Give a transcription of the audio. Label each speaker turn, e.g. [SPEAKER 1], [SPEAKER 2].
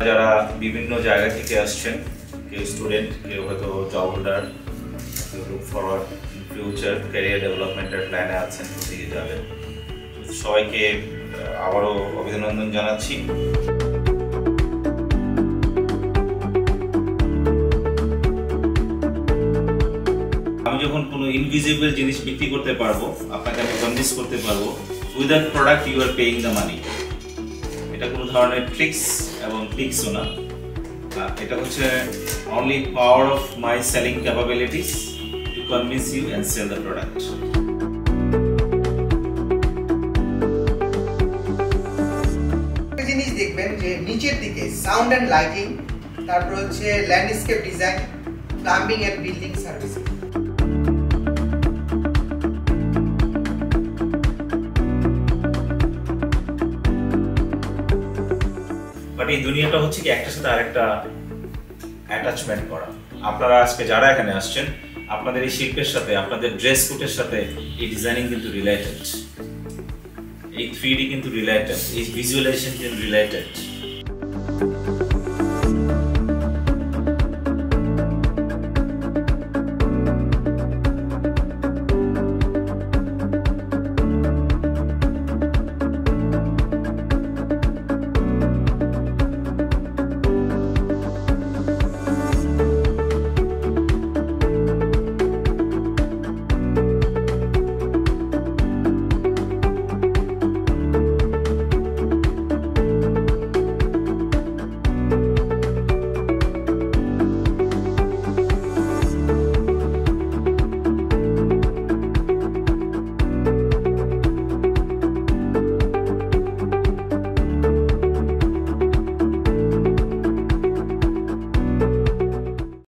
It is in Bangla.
[SPEAKER 1] যারা বিভিন্ন জায়গা থেকে আসছেন, কেউ স্টুডেন্ট, কেউ হয়তো জব হোল্ডার, কেউ লুক ফরওয়ার্ড ফিউচার ক্যারিয়ার ডেভেলপমেন্টের প্ল্যানে আছেন, দিকে যাবেন, সবাইকে আবারও অভিনন্দন জানাচ্ছি। আমি যখন কোনো ইনভিজিবল জিনিস বিক্রি করতে পারবো, আপনাকে আমি কনভিন্স করতে পারবো, without product you are paying the money. এটা কোনো ধরনের ট্রিক্স এবং ট্রিক্সও না, এটা হচ্ছে only power of my selling capabilities to convince you and sell the product.
[SPEAKER 2] একটা জিনিস দেখবেন যে নিচের দিকে সাউন্ড অ্যান্ড লাইটিং, তারপর হচ্ছে landscape design, plumbing and building service.
[SPEAKER 1] But এই দুনিয়াটা হচ্ছে কি একটার সাথে আরেকটা অ্যাটাচমেন্ট করা। আপনারা আজকে যারা এখানে আসছেন, আপনাদের এই শিল্পের সাথে, আপনাদের ড্রেস কোডের সাথে এই ডিজাইনিং কিন্তু রিলেটেড, এই 3D কিন্তু রিলেটেড, এই ভিজুয়ালাইজেশন কিন্তু রিলেটেড।